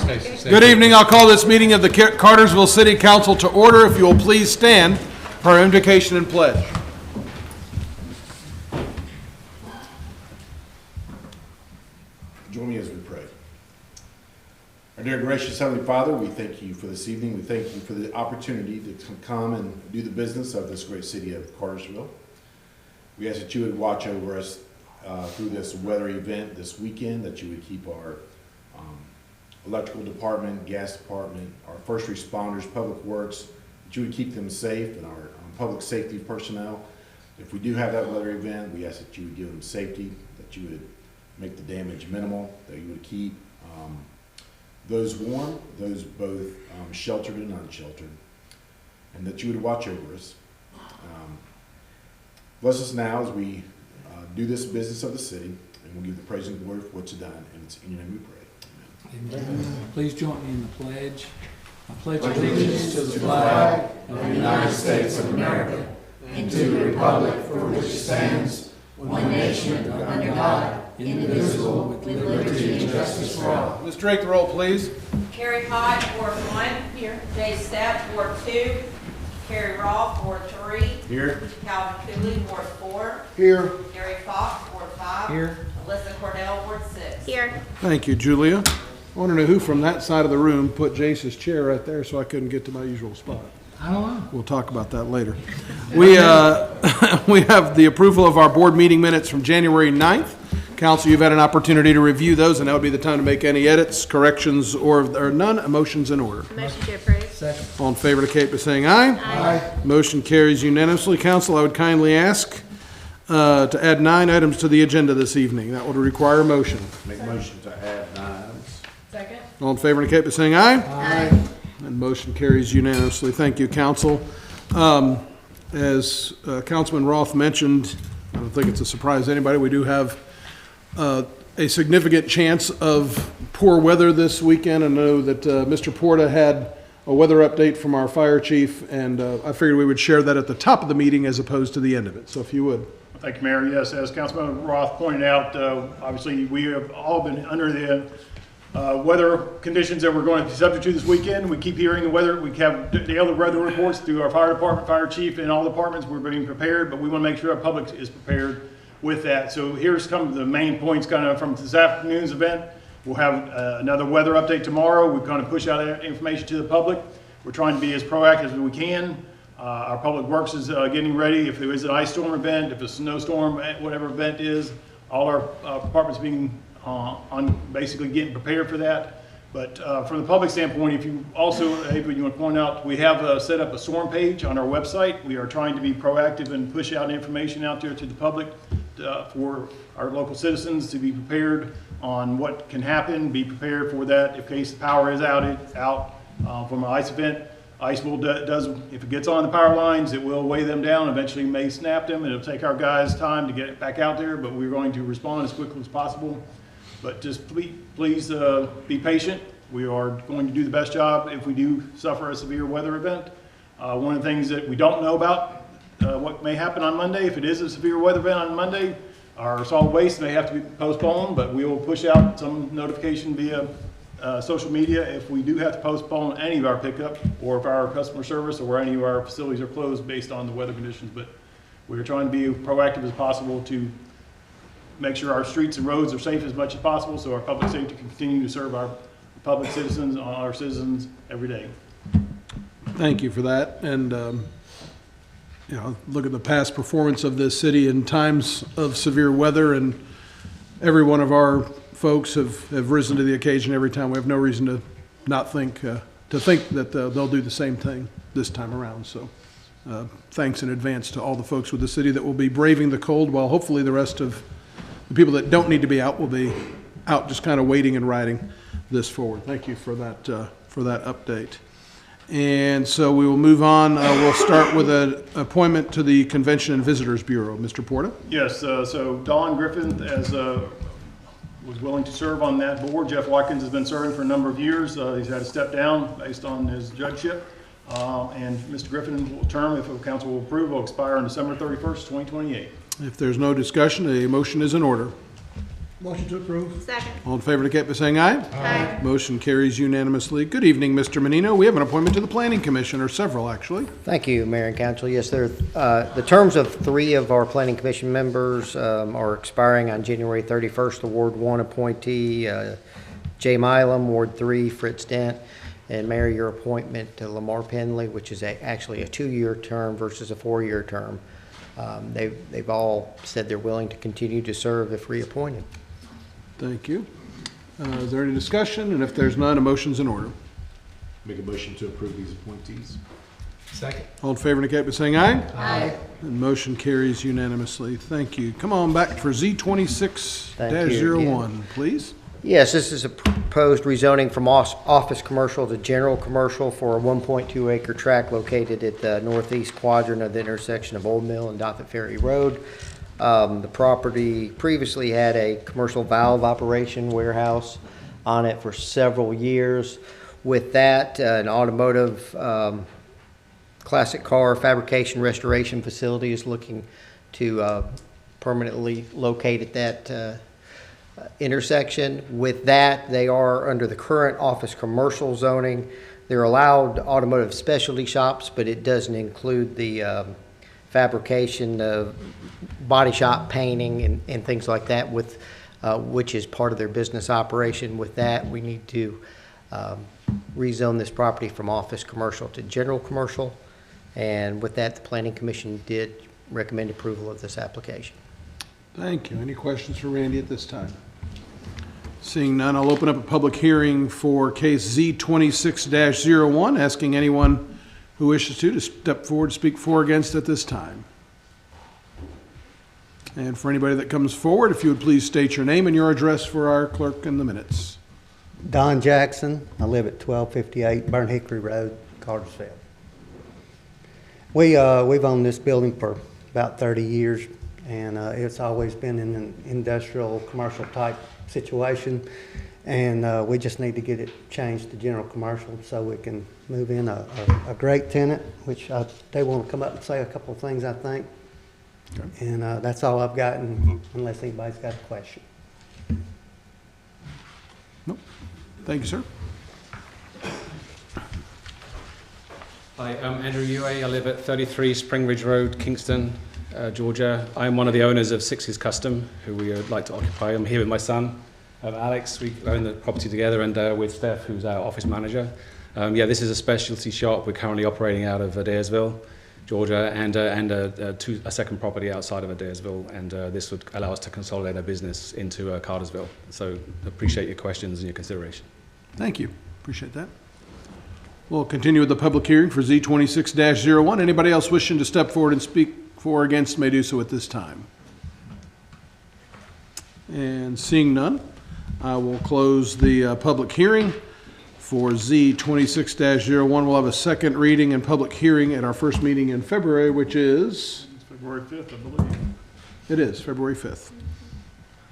Good evening. I'll call this meeting of the Cartersville City Council to order. If you will please stand for our invocation and pledge. Join me as we pray. Our dear gracious Heavenly Father, we thank you for this evening. We thank you for the opportunity to come and do the business of this great city of Cartersville. We ask that you would watch over us through this weather event this weekend, that you would keep our electrical department, gas department, our first responders, public works, that you would keep them safe, and our public safety personnel. If we do have that weather event, we ask that you would give them safety, that you would make the damage minimal, that you would keep those warm, those both sheltered and unsheltered, and that you would watch over us. Bless us now as we do this business of the city, and we'll give the praise and glory for what's done, and it's in your name we pray. Amen. Please join me in the pledge. I pledge allegiance to the flag of the United States of America and to the republic for which it stands, one nation under God, indivisible, with liberty and justice for all. Ms. Drake, the roll, please. Carrie Hyde, Ward 1. Here. Jay Stepp, Ward 2. Carrie Rolfe, Ward 3. Here. Calvin Cooley, Ward 4. Here. Gary Fox, Ward 5. Here. Alyssa Cordell, Ward 6. Here. Thank you, Julia. I want to know who from that side of the room put Jace's chair right there so I couldn't get to my usual spot. I don't know. We'll talk about that later. We have the approval of our board meeting minutes from January 9th. Council, you've had an opportunity to review those, and that would be the time to make any edits, corrections, or none. A motion's in order. Motion to approve. Second. All in favor indicate by saying aye. Aye. Motion carries unanimously. Council, I would kindly ask to add 9 items to the agenda this evening. That would require a motion. Make a motion to add 9 items. Second. All in favor indicate by saying aye. Aye. And motion carries unanimously. Thank you, Council. As Councilman Roth mentioned, I don't think it's a surprise to anybody, we do have a significant chance of poor weather this weekend. I know that Mr. Porta had a weather update from our fire chief, and I figured we would share that at the top of the meeting as opposed to the end of it. So if you would. Thank you, Mayor. Yes, as Councilman Roth pointed out, obviously we have all been under the weather conditions that we're going to be subject to this weekend. We keep hearing the weather. We have daily weather reports through our fire department, fire chief, and all departments. We're being prepared, but we want to make sure our public is prepared with that. So here's some of the main points kind of from this afternoon's event. We'll have another weather update tomorrow. We're going to push out that information to the public. We're trying to be as proactive as we can. Our public works is getting ready. If there is an ice storm event, if a snowstorm, whatever event is, all our departments being on basically getting prepared for that. But from the public standpoint, if you also, Ava, you want to point out, we have set up a storm page on our website. We are trying to be proactive and push out information out there to the public for our local citizens to be prepared on what can happen, be prepared for that in case the power is out from an ice event. Ice will if it gets on the power lines, it will weigh them down, eventually may snap them, and it'll take our guys time to get back out there, but we're going to respond as quickly as possible. But just please be patient. We are going to do the best job if we do suffer a severe weather event. One of the things that we don't know about what may happen on Monday, if it is a severe weather event on Monday, our solid waste may have to be postponed, but we will push out some notification via social media if we do have to postpone any of our pickup, or if our customer service or any of our facilities are closed based on the weather conditions. But we're trying to be proactive as possible to make sure our streets and roads are safe as much as possible, so our public safety can continue to serve our public citizens, our citizens every day. Thank you for that. And, you know, look at the past performance of this city in times of severe weather, and every one of our folks have risen to the occasion every time. We have no reason to not think, that they'll do the same thing this time around. So thanks in advance to all the folks with the city that will be braving the cold, while hopefully the rest of the people that don't need to be out will be out just kind of waiting and riding this forward. Thank you for that update. And so we will move on. We'll start with an appointment to the Convention and Visitors Bureau. Mr. Porta? Yes, so Don Griffin was willing to serve on that board. Jeff Watkins has been serving for a number of years. He's had to step down based on his judgeship. And Mr. Griffin's term, if the council will approve, will expire on December 31st, 2028. If there's no discussion, a motion is in order. Motion to approve. Second. All in favor indicate by saying aye. Aye. Motion carries unanimously. Good evening, Mr. Menino. We have an appointment to the Planning Commission, or several, actually. Thank you, Mayor and Council. Yes, the terms of 3 of our Planning Commission members are expiring on January 31st. The Ward 1 appointee, Jay Milam, Ward 3, Fritz Dent, and Mayor, your appointment to Lamar Penley, which is actually a 2-year term versus a 4-year term. They've all said they're willing to continue to serve if reappointed. Thank you. Is there any discussion? And if there's none, a motion's in order. Make a motion to approve these appointees. Second. All in favor indicate by saying aye. Aye. And motion carries unanimously. Thank you. Come on back for Z26-01, Thank you please. Yes, this is a proposed rezoning from office commercial to general commercial for a 1.2 acre tract located at the northeast quadrant of the intersection of Old Mill and Doffett Ferry Road. The property previously had a commercial valve operation warehouse on it for several years. With that, an automotive classic car fabrication restoration facility is looking to permanently locate at that intersection. With that, they are under the current office commercial zoning. They're allowed automotive specialty shops, but it doesn't include the fabrication of body shop painting and things like that, with which is part of their business operation. With that, we need to rezone this property from office commercial to general commercial. And with that, the Planning Commission did recommend approval of this application. Thank you. Any questions for Randy at this time? Seeing none, I'll open up a public hearing for case Z26-01, asking anyone who wishes to step forward, speak for or against at this time. And for anybody that comes forward, if you would please state your name and your address for our clerk in the minutes. Don Jackson. I live at 1258 Burn Hickory Road, Cartersville. We've owned this building for about 30 years, and it's always been in an industrial, commercial type situation. And we just need to get it changed to general commercial so we can move in a great tenant, which they want to come up and say a couple of things, I think. Okay. And that's all I've got, unless anybody's got a question. Nope. Thank you, sir. Hi, I'm Andrew Yue. I live at 33 Spring Ridge Road, Kingston, Georgia. I'm one of the owners of Six's Custom, who we would like to occupy. I'm here with my son, Alex. We own the property together, and with Steph, who's our office manager. This is a specialty shop. We're currently operating out of Adairsville, Georgia, and a second property outside of Adairsville, and this would allow us to consolidate our business into Cartersville. So appreciate your questions and your consideration. Thank you. Appreciate that. We'll continue with the public hearing for Z26-01. Anybody else wishing to step forward and speak for or against may do so at this time. And seeing none, I will close the public hearing for Z26-01. We'll have a second reading and public hearing at our first meeting in February, which is? It's February 5th, I believe. It is, February 5th. I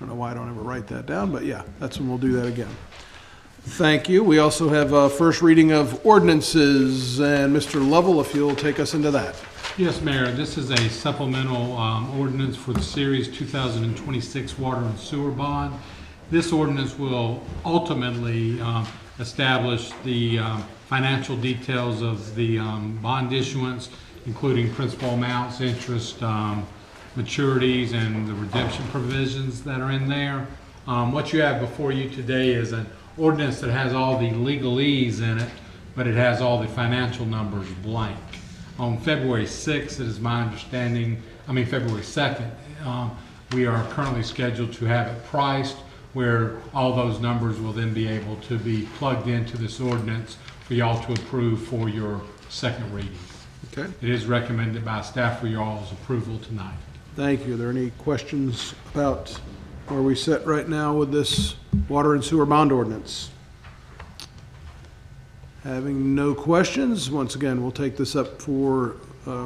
don't know why I don't ever write that down, but yeah, that's when we'll do that again. Thank you. We also have a first reading of ordinances, and Mr. Lovell, if you'll take us into that. Yes, Mayor, this is a supplemental ordinance for the Series 2026 Water and Sewer Bond. This ordinance will ultimately establish the financial details of the bond issuance, including principal amounts, interest, maturities, and the redemption provisions that are in there. What you have before you today is an ordinance that has all the legalese in it, but it has all the financial numbers blank. On February 6th, it is my understanding, February 2nd, we are currently scheduled to have it priced, where all those numbers will then be able to be plugged into this ordinance for y'all to approve for your second reading. Okay. It is recommended by staff for y'all's approval tonight. Thank you. Are there any questions about where we sit right now with this water and sewer bond ordinance? Having no questions, once again, we'll take this up for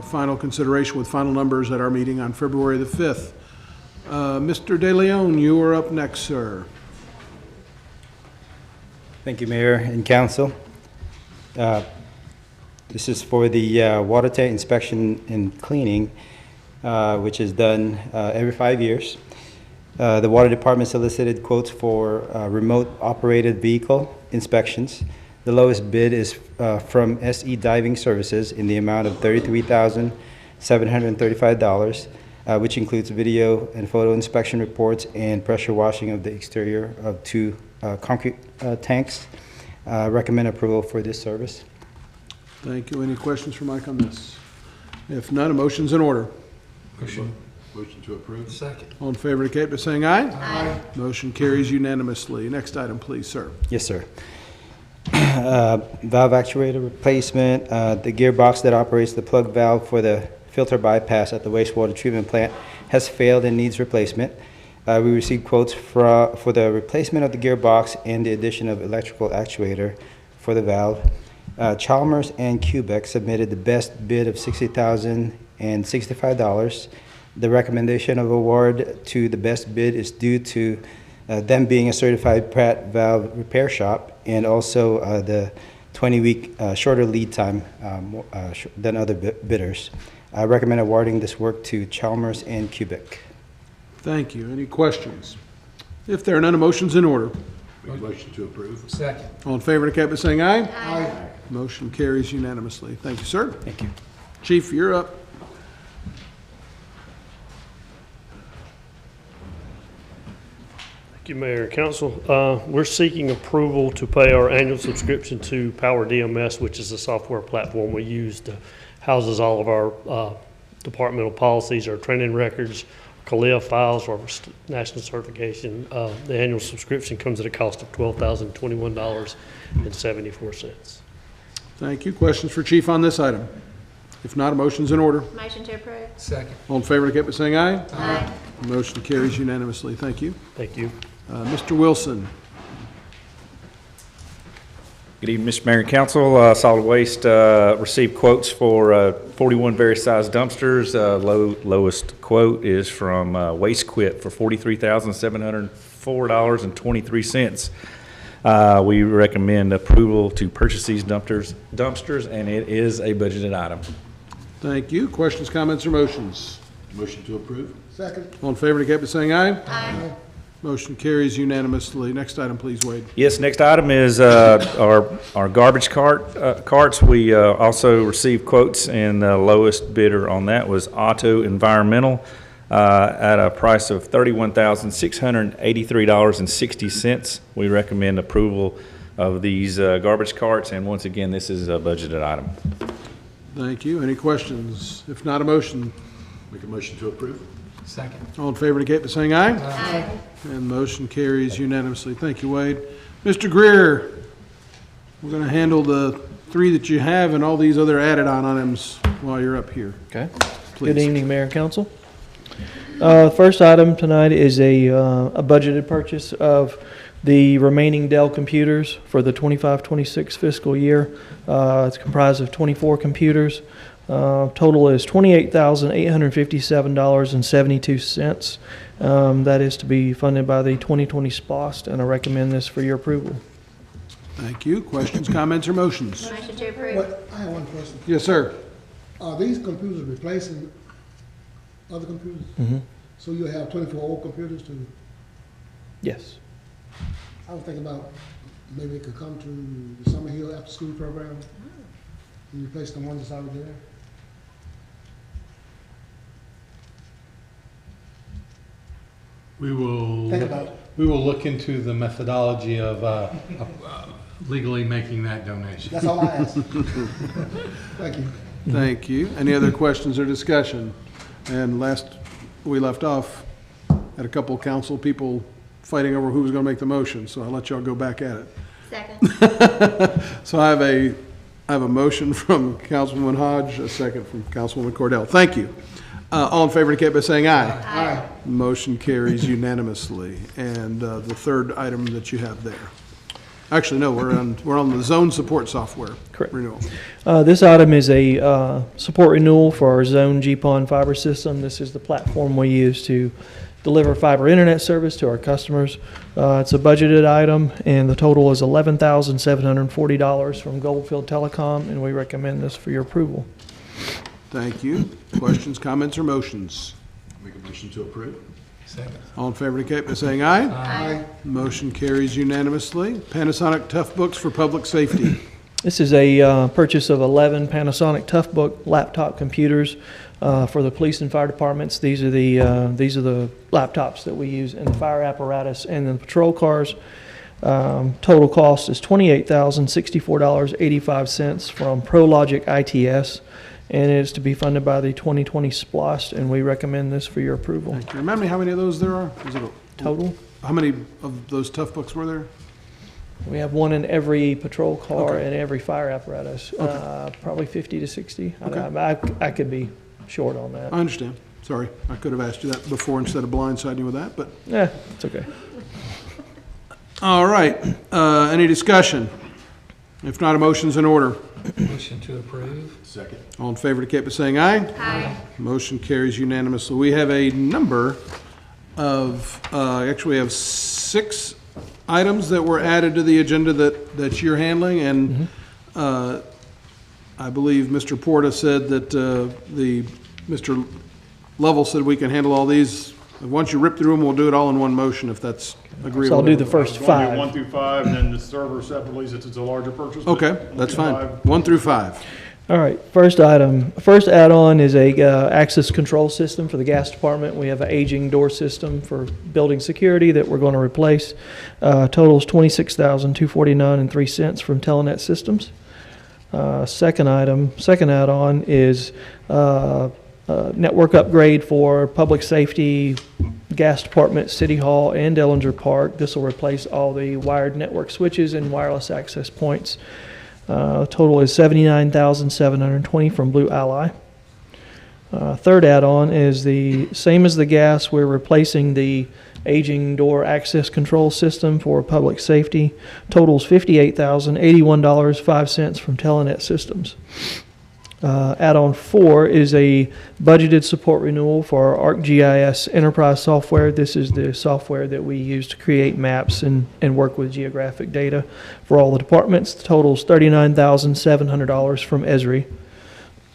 final consideration with final numbers at our meeting on February the 5th. Mr. De Leon, you are up next, sir. Thank you, Mayor and Council. This is for the water tank inspection and cleaning, which is done every 5 years. The Water Department solicited quotes for remote-operated vehicle inspections. The lowest bid is from SE Diving Services in the amount of $33,735, which includes video and photo inspection reports and pressure washing of the exterior of 2 concrete tanks. Recommend approval for this service. Thank you. Any questions for Mike on this? If none, a motion's in order. Motion to approve. Second. All in favor indicate by saying aye. Aye. Motion carries unanimously. Next item, please, sir. Yes, sir. Valve actuator replacement. The gearbox that operates the plug valve for the filter bypass at the wastewater treatment plant has failed and needs replacement. We received quotes for the replacement of the gearbox and the addition of electrical actuator for the valve. Chalmers and Quebec submitted the best bid of $60,065. The recommendation of award to the best bid is due to them being a certified Pratt valve repair shop and also the 20-week shorter lead time than other bidders. I recommend awarding this work to Chalmers and Quebec. Thank you. Any questions? If there are none, a motion's in order. Make a motion to approve. Second. All in favor indicate by saying aye. Aye. Motion carries unanimously. Thank you, sir. Thank you. Chief, you're up. Thank you, Mayor and Council. We're seeking approval to pay our annual subscription to Power DMS, which is a software platform we use to houses all of our departmental policies, our training records, CALIA files, our national certification. The annual subscription comes at a cost of $12,021.74. Thank you. Questions for Chief on this item? If not, a motion's in order. Motion to approve. Second. All in favor indicate by saying aye. Aye. Motion carries unanimously. Thank you. Thank you. Mr. Wilson. Good evening, Mr. Mayor and Council. Solid Waste received quotes for 41 various size dumpsters. Lowest quote is from Waste Quit for $43,704.23. We recommend approval to purchase these dumpsters, and it is a budgeted item. Thank you. Questions, comments, or motions? Motion to approve. Second. All in favor indicate by saying aye. Aye. Motion carries unanimously. Next item, please, Wade. Yes, next item is our garbage carts. We also received quotes, and the lowest bidder on that was Auto Environmental at a price of $31,683.60. We recommend approval of these garbage carts, and once again, this is a budgeted item. Thank you. Any questions? If not, a motion. Make a motion to approve. Second. All in favor indicate by saying aye. Aye. And motion carries unanimously. Thank you, Wade. Mr. Greer, we're going to handle the 3 that you have and all these other added on items while you're up here. Okay. Please. Good evening, Mayor and Council. First item tonight is a budgeted purchase of the remaining Dell computers for the 25-26 fiscal year. It's comprised of 24 computers. Total is $28,857.72. That is to be funded by the 2020 SPOST, and I recommend this for your approval. Thank you. Questions, comments, or motions? Motion to approve. I have one question. Yes, sir. Are these computers replacing other computers? Mm-hmm. So you have 24 old computers to, Yes. I was thinking about maybe it could come to the Summer Hill after-school program and replace the ones that's already there? We will, Think about it. we will look into the methodology of legally making that donation. That's all I ask. Thank you. Thank you. Any other questions or discussion? And last we left off, had a couple of council people fighting over who was going to make the motion, so I'll let y'all go back at it. Second. So I have a motion from Councilwoman Hodge, a second from Councilwoman Cordell. Thank you. All in favor indicate by saying aye. Aye. Motion carries unanimously. And the third item that you have there. Actually, no, we're on the zone support software. Correct. Renewal. This item is a support renewal for our Zone GPON fiber system. This is the platform we use to deliver fiber internet service to our customers. It's a budgeted item, and the total is $11,740 from Goldfield Telecom, and we recommend this for your approval. Thank you. Questions, comments, or motions? Make a motion to approve. Second. All in favor indicate by saying aye. Aye. Motion carries unanimously. Panasonic Tough Books for Public Safety. This is a purchase of 11 Panasonic Toughbook laptop computers for the police and fire departments. These are the laptops that we use in the fire apparatus and in the patrol cars. Total cost is $28,064.85 from ProLogic ITS, and it is to be funded by the 2020 SPLOST, and we recommend this for your approval. Thank you. Remind me how many of those there are? Is it Total, how many of those Tough Books were there? we have one in every patrol car Okay. and every fire apparatus, Okay. probably 50 to 60. Okay. I could be short on that. I understand. Sorry, I could have asked you that before instead of blindsiding you with that, but, Yeah, it's okay. all right. Any discussion? If not, a motion's in order. Motion to approve. Second. All in favor indicate by saying aye. Aye. Motion carries unanimously. We have a number of, actually we have 6 items that were added to the agenda that you're handling, and I believe Mr. Porta said that Mr. Lovell said we can handle all these. Once you rip through them, we'll do it all in one motion if that's agreeable. So I'll do the to everyone. first We're gonna do 5. 1 through 5, and then the server separately, since it's a larger purchase. but Okay, 1 that's through fine. 5. 1 through 5. All right, first add-on is a access control system for the gas department. We have an aging door system for building security that we're going to replace. Totals $26,249.03 from Telenet Systems. Second add-on is network upgrade for public safety, gas department, city hall, and Ellinger Park. This will replace all the wired network switches and wireless access points. Total is $79,720 from Blue Ally. Third add-on is the same as the gas. We're replacing the aging door access control system for public safety. Totals $58,081.05 from Telenet Systems. Add-on 4 is a budgeted support renewal for our ArcGIS enterprise software. This is the software that we use to create maps and work with geographic data for all the departments. The total is $39,700 from Esri.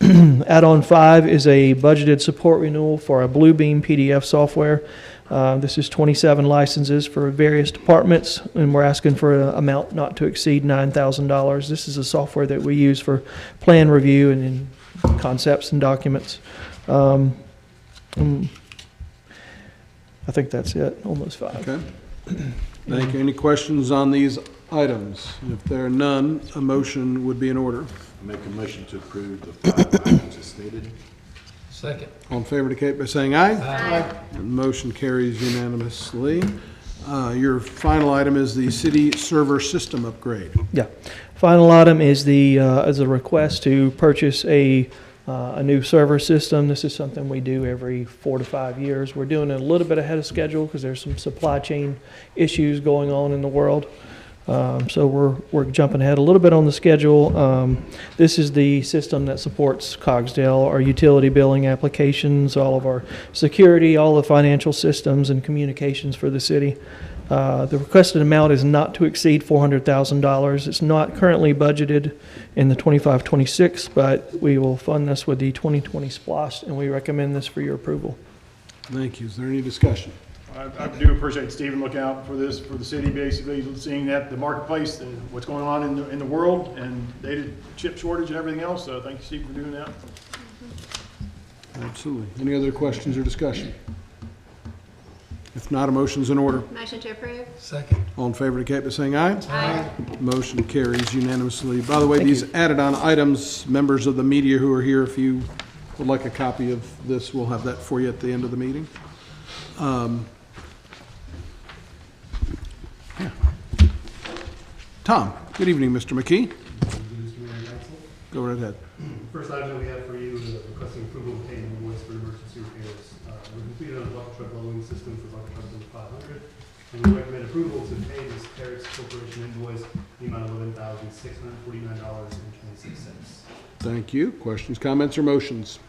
Add-on 5 is a budgeted support renewal for our Bluebeam PDF software. This is 27 licenses for various departments, and we're asking for an amount not to exceed $9,000. This is a software that we use for plan review and concepts and documents. I think that's it, almost 5. Okay. Thank you. Any questions on these items? If there are none, a motion would be in order. I make a motion to approve the 5 items as stated. Second. All in favor indicate by saying aye. Aye. And motion carries unanimously. Your final item is the city server system upgrade. Yeah. Final item is a request to purchase a new server system. This is something we do every 4 to 5 years. We're doing it a little bit ahead of schedule because there's some supply chain issues going on in the world. So we're jumping ahead a little bit on the schedule. This is the system that supports Cogsdale, our utility billing applications, all of our security, all the financial systems and communications for the city. The requested amount is not to exceed $400,000. It's not currently budgeted in the 25-26, but we will fund this with the 2020 SPLOST, and we recommend this for your approval. Thank you. Is there any discussion? I do appreciate Stephen looking out for this, for the city, basically seeing that the marketplace, what's going on in the world, and data chip shortage and everything else. So thank you, Steve, for doing that. Absolutely. Any other questions or discussion? If not, a motion's in order. Motion to approve. Second. All in favor indicate by saying aye. Aye. Motion carries unanimously. By the way, Thank these added on items, members of the media who are here, if you would like a copy of this, we'll have that for you at the end of the meeting. Yeah. Tom, good evening, Mr. McKee. Go right ahead. First item that we have for you is requesting approval of paying invoice for emergency repairs. We completed a bucket truck loading system for bucket truck number 500, and we recommend approval to pay this Terex Corporation invoice in the amount of $11,649.26. Thank you. Questions, comments, or motions?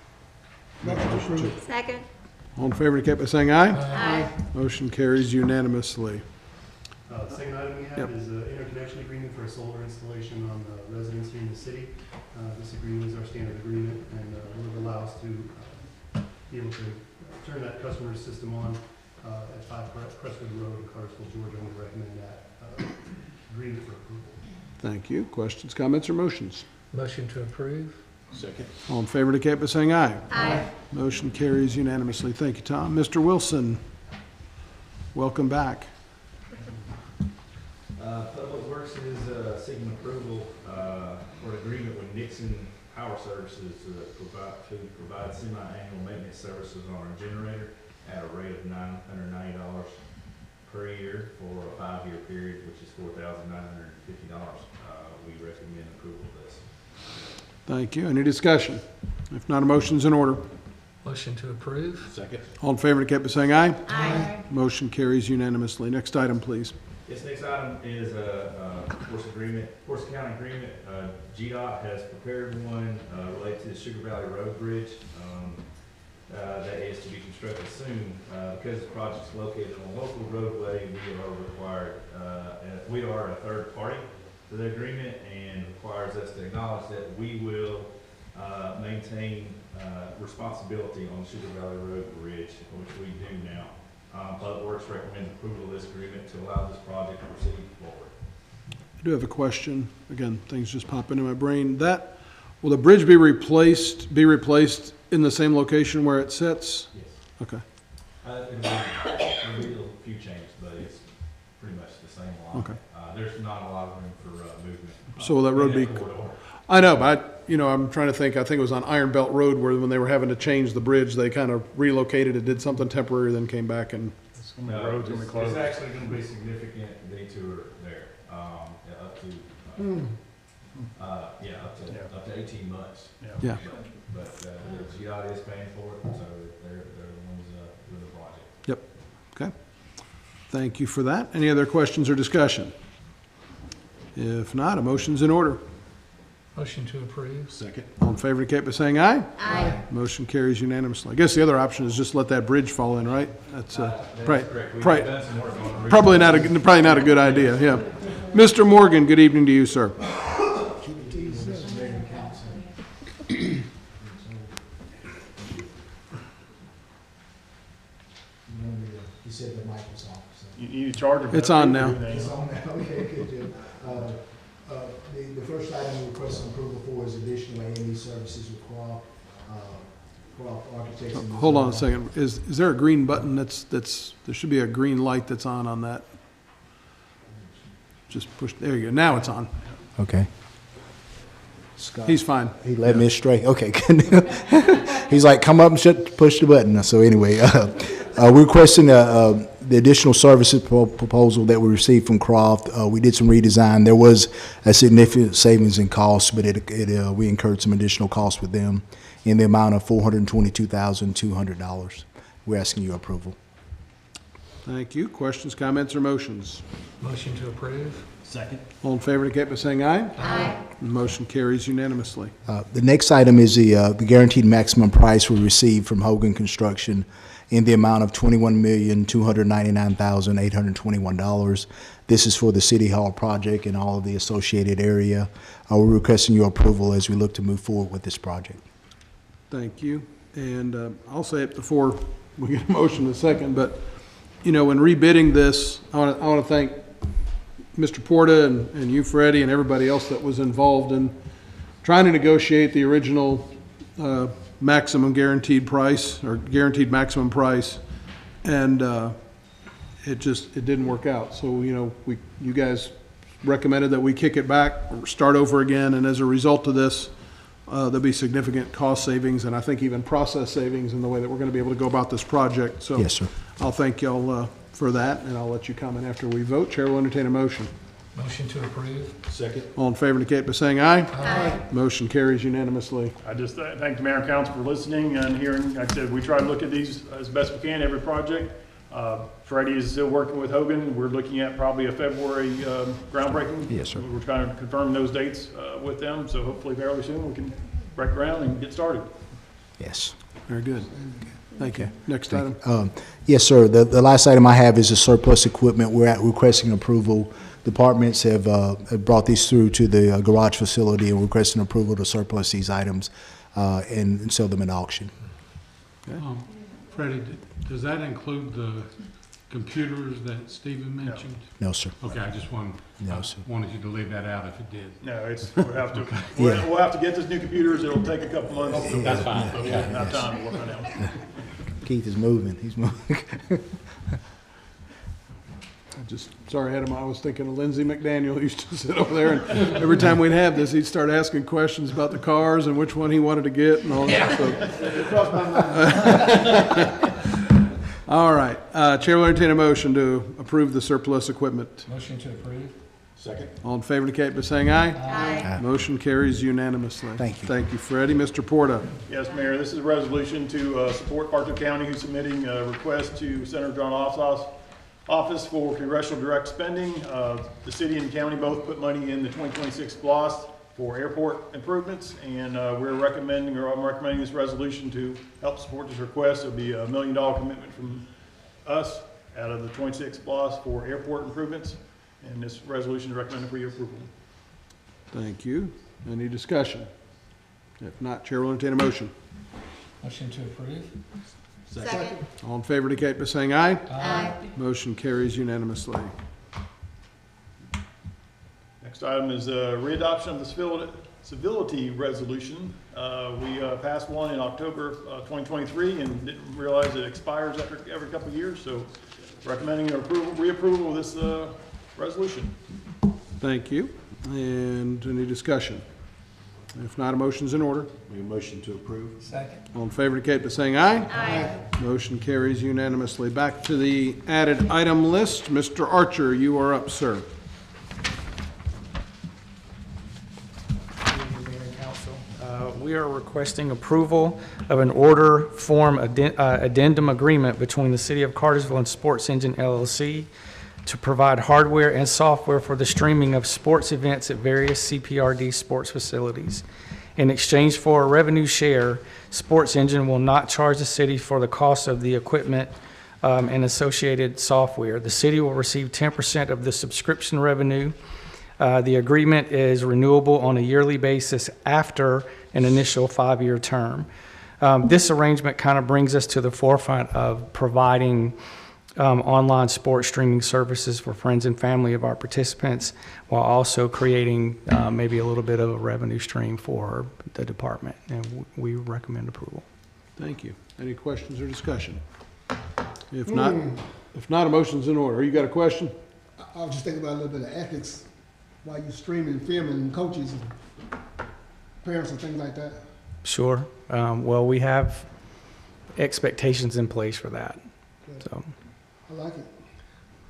Motion to approve. Second. All in favor indicate by saying aye. Aye. Motion carries unanimously. The second item we have is an interconnection agreement for a solar installation on the residence here in the city. This agreement is our standard agreement and will allow us to be able to turn that customer's system on at 5 Crestwood Road in Cartersville, Georgia. I'm going to recommend that agreement for approval. Thank you. Questions, comments, or motions? Motion to approve. Second. All in favor indicate by saying aye. Aye. Motion carries unanimously. Thank you, Tom. Mr. Wilson, welcome back. Public Works is seeking approval for an agreement with Nixon Power Services to provide semi-annual maintenance services on our generator at a rate of $990 per year for a 5-year period, which is $4,950. We recommend approval of this. Thank you. Any discussion? If not, a motion's in order. Motion to approve. Second. All in favor indicate by saying aye. Aye. Motion carries unanimously. Next item, please. This next item is a Force County agreement. GDOT has prepared one related to the Sugar Valley Road Bridge that is to be constructed soon. Because the project's located on a local roadway, we are a third party to the agreement and requires us to acknowledge that we will maintain responsibility on the Sugar Valley Road Bridge, which we do now. Public Works recommends approval of this agreement to allow this project to proceed forward. I do have a question. Again, things just pop into my brain. Will the bridge be replaced in the same location where it sits? Yes. Okay. It'll be a few changes, but it's pretty much the same line. Okay. There's not a lot of room for movement. So will that road be? I know, but I'm trying to think. I think it was on Iron Belt Road where when they were having to change the bridge, they kind of relocated it, did something temporary, then came back and. The road's going to be closed. It's actually going to be a significant detour there, up to 18 months. Yeah. But the GDOT is paying for it, so they're the ones with the project. Yep. Okay. Thank you for that. Any other questions or discussion? If not, a motion's in order. Motion to approve. Second. All in favor indicate by saying aye. Aye. Motion carries unanimously. I guess the other option is just let that bridge fall in, right? That's Correct. We've done some work on the probably not a good idea. Yeah. Mr. Morgan, good evening to you, sir. You said the mic was off. So. You need to charge it. It's on now. It's on now. Okay, good deal. The first item we request approval for is additional A&E services with Croft Architects. Hold on a second. Is there a green button there should be a green light that's on that? Just push, there you go. Now it's on. Okay. Scott. He's fine. He led me astray. Okay, good. He's like, come up and push the button. So anyway, we're requesting the additional services proposal that we received from Croft. We did some redesign. There was a significant savings in costs, but we incurred some additional costs with them in the amount of $422,200. We're asking your approval. Thank you. Questions, comments, or motions? Motion to approve. Second. All in favor indicate by saying aye. Aye. Motion carries unanimously. The next item is the guaranteed maximum price we received from Hogan Construction in the amount of $21,299,821. This is for the City Hall project and all of the associated area. We're requesting your approval as we look to move forward with this project. Thank you. And I'll say it before we get a motion in a second, but, when rebidding this, I want to thank Mr. Porta and you, Freddie, and everybody else that was involved in trying to negotiate the original maximum guaranteed price or guaranteed maximum price, and it didn't work out. So you guys recommended that we kick it back, start over again, and as a result of this, there'll be significant cost savings and I think even process savings in the way that we're going to be able to go about this project. So yes, sir. I'll thank y'all for that, and I'll let you comment after we vote. Chair will entertain a motion. Motion to approve. Second. All in favor indicate by saying aye. Aye. Motion carries unanimously. I just thank the mayor and council for listening and hearing. Like I said, we try to look at these as best we can, every project. Freddie is still working with Hogan. We're looking at probably a February groundbreaking. Yes, sir. We're trying to confirm those dates with them, so hopefully fairly soon we can break ground and get started. Yes. Very good. Thank you. Next item. Yes, sir. The last item I have is the surplus equipment. We're requesting approval. Departments have brought these through to the garage facility and requesting approval to surplus these items and sell them at auction. Okay. Freddie, does that include the computers that Stephen mentioned? No, sir. Okay, I just wanted you to leave that out if it did. No, we'll have to, we'll have to get this new computers. It'll take a couple months. That's fine. Okay. Not time to work on that. Keith is moving. He's moving. Sorry, Adam, I was thinking of Lindsey McDaniel, who used to sit over there, and every time we'd have this, he'd start asking questions about the cars and which one he wanted to get and all that. It crossed my mind. All right, Chair will entertain a motion to approve the surplus equipment. Motion to approve. Second. All in favor indicate by saying aye. Aye. Motion carries unanimously. Thank you. Thank you, Freddie. Mr. Porta. Yes, Mayor, this is a resolution to support Bartow County, who's submitting a request to Senator John Office for congressional direct spending. The city and county both put money in the 2026 BLOS for airport improvements, and I'm recommending this resolution to help support this request. It'll be $1 million commitment from us out of the 26 BLOS for airport improvements, and this resolution is recommended for your approval. Thank you. Any discussion? If not, Chair will entertain a motion. Motion to approve. Second. All in favor indicate by saying aye. Aye. Motion carries unanimously. Next item is readoption of the civility resolution. We passed one in October 2023 and didn't realize it expires after every couple of years, so recommending reapproval of this resolution. Thank you. And any discussion? If not, a motion's in order. Make a motion to approve. Second. All in favor indicate by saying aye. Aye. Motion carries unanimously. Back to the added item list. Mr. Archer, you are up, sir. Mayor and Council. We are requesting approval of an order form addendum agreement between the City of Cartersville and Sports Engine LLC to provide hardware and software for the streaming of sports events at various CPRD sports facilities. In exchange for a revenue share, Sports Engine will not charge the city for the cost of the equipment and associated software. The city will receive 10% of the subscription revenue. The agreement is renewable on a yearly basis after an initial 5-year term. This arrangement kind of brings us to the forefront of providing online sports streaming services for friends and family of our participants, while also creating maybe a little bit of a revenue stream for the department, and we recommend approval. Thank you. Any questions or discussion? If not, a motion's in order. You got a question? I was just thinking about a little bit of ethics while you're streaming, filming, coaches, and parents and things like that. Sure. Well, we have expectations in place for that. So. I like it.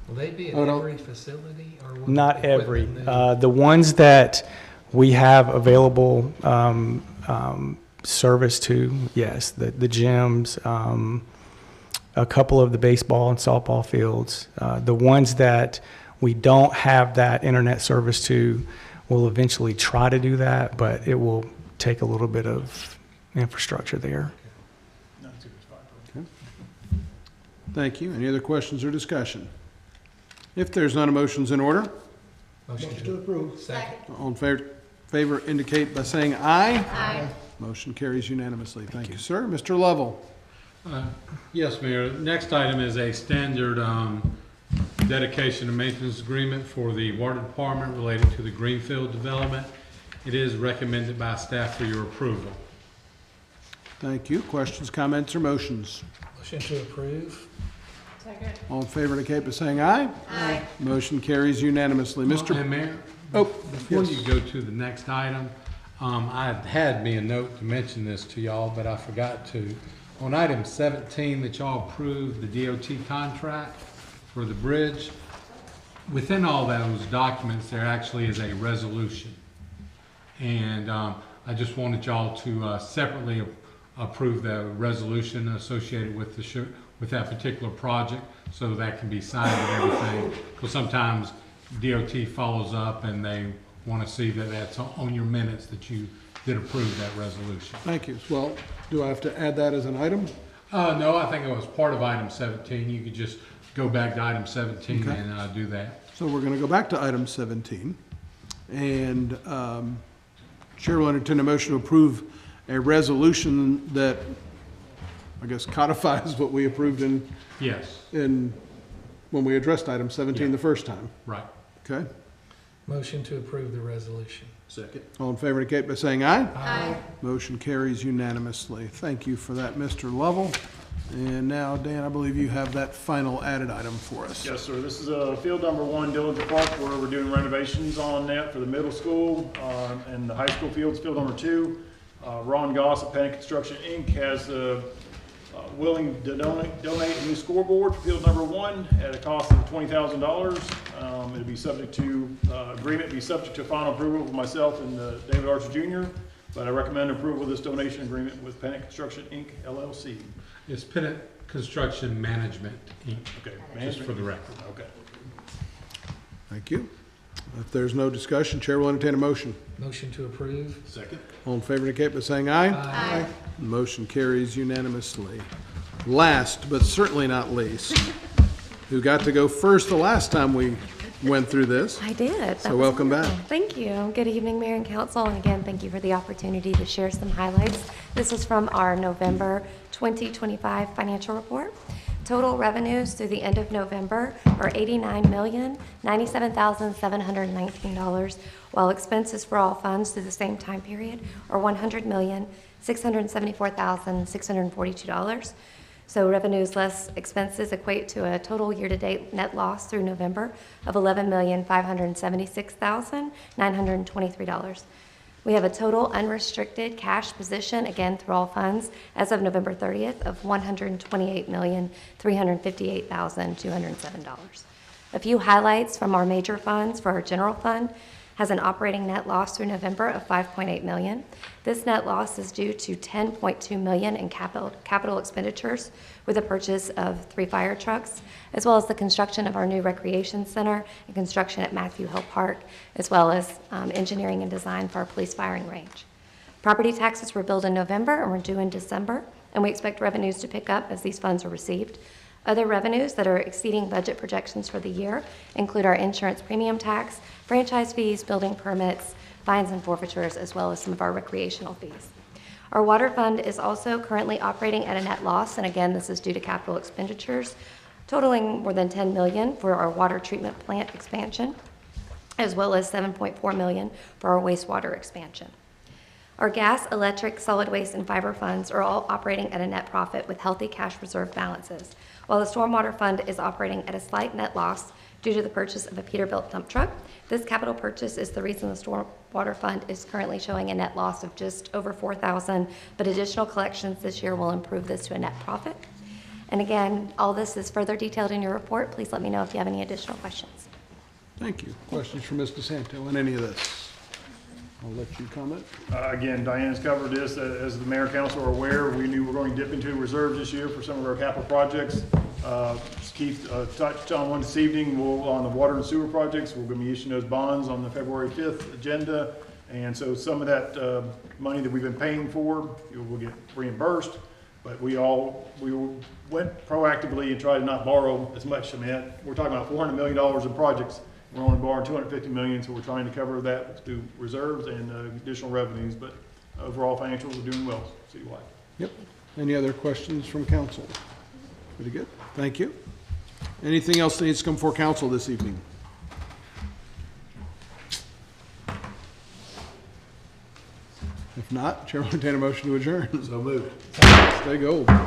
Will they be at every facility, or will Not the every. equipment The ones that we have available service to, yes, the gyms, a couple of the baseball and softball fields. The ones that we don't have that internet service to, we'll eventually try to do that, but it will take a little bit of infrastructure there. Thank you. Any other questions or discussion? If there's none, a motion's in order. Motion To approve. Second. All in favor indicate by saying aye. Aye. Motion carries unanimously. Thank you, sir. Mr. Lovell. Yes, Mayor. Next item is a standard dedication and maintenance agreement for the water department related to the Greenfield development. It is recommended by staff for your approval. Thank you. Questions, comments, or motions? Motion to approve. Second. All in favor indicate by saying aye. Aye. Motion carries unanimously. Mr. And Mayor, Oh, before yes. you go to the next item, I had me a note to mention this to y'all, but I forgot to. On item 17 that y'all approved, the DOT contract for the bridge, within all those documents, there actually is a resolution. And I just wanted y'all to separately approve the resolution associated with with that particular project, so that can be signed and everything. Because sometimes DOT follows up and they want to see that that's on your minutes that you did approve that resolution. Thank you. Well, do I have to add that as an item? No, I think it was part of item 17. You could just go back to item 17 Okay. and do that. So we're going to go back to item 17. And Chair will entertain a motion to approve a resolution that, I guess, codifies what we approved in Yes. in when we addressed item 17 the first time. Right. Okay. Motion to approve the resolution. Second. All in favor indicate by saying aye. Aye. Motion carries unanimously. Thank you for that, Mr. Lovell. And now, Dan, I believe you have that final added item for us. Yes, sir. This is field number 1, Dillinger Park, where we're doing renovations on that for the middle school and the high school fields. Field number 2, Ron Goss of Panic Construction, Inc. has willing to donate a new scoreboard for field number 1 at a cost of $20,000. It'll be subject to, agreement be subject to final approval of myself and David Archer Jr., but I recommend approval of this donation agreement with Panic Construction, Inc., LLC. It's Pennant Construction Management, Inc. Okay. Just for the record. Okay. Thank you. If there's no discussion, Chair will entertain a motion. Motion to approve. Second. All in favor indicate by saying aye. Aye. Motion carries unanimously. Last, but certainly not least, who got to go first the last time we went through this. I did. That So was welcome wonderful. back. Thank you. Good evening, Mayor and Council. And again, thank you for the opportunity to share some highlights. This is from our November 2025 financial report. Total revenues through the end of November are $89,097,719, while expenses for all funds through the same time period are $100,674,642. So revenues less expenses equate to a total year-to-date net loss through November of $11,576,923. We have a total unrestricted cash position, again through all funds, as of November 30th of $128,358,207. A few highlights from our major funds. For our general fund, has an operating net loss through November of $5.8 million. This net loss is due to $10.2 million in capital expenditures with the purchase of 3 fire trucks, as well as the construction of our new recreation center and construction at Matthew Hill Park, as well as engineering and design for our police firing range. Property taxes were billed in November and were due in December, and we expect revenues to pick up as these funds are received. Other revenues that are exceeding budget projections for the year include our insurance premium tax, franchise fees, building permits, fines and forfeitures, as well as some of our recreational fees. Our water fund is also currently operating at a net loss, and again, this is due to capital expenditures totaling more than $10 million for our water treatment plant expansion, as well as $7.4 million for our wastewater expansion. Our gas, electric, solid waste, and fiber funds are all operating at a net profit with healthy cash reserve balances, while the stormwater fund is operating at a slight net loss due to the purchase of a Peterbilt dump truck. This capital purchase is the reason the stormwater fund is currently showing a net loss of just over $4,000, but additional collections this year will improve this to a net profit. And again, all this is further detailed in your report. Please let me know if you have any additional questions. Thank you. Questions for Ms. DeSanto on any of this? I'll let you comment. Again, Diana's covered this. As the mayor and council are aware, we knew we were going to dip into reserves this year for some of our capital projects. Keith touched on one this evening. On the water and sewer projects, we're going to be issuing those bonds on the February 5th agenda. And so some of that money that we've been paying for will get reimbursed. But we went proactively and tried to not borrow as much. I mean, we're talking about $400 million in projects. We're only borrowing $250 million, so we're trying to cover that through reserves and additional revenues. But overall, financials are doing well citywide. Yep. Any other questions from council? Pretty good. Thank you. Anything else that needs to come before council this evening? If not, Chair will entertain a motion to adjourn. So moved. Stay gold.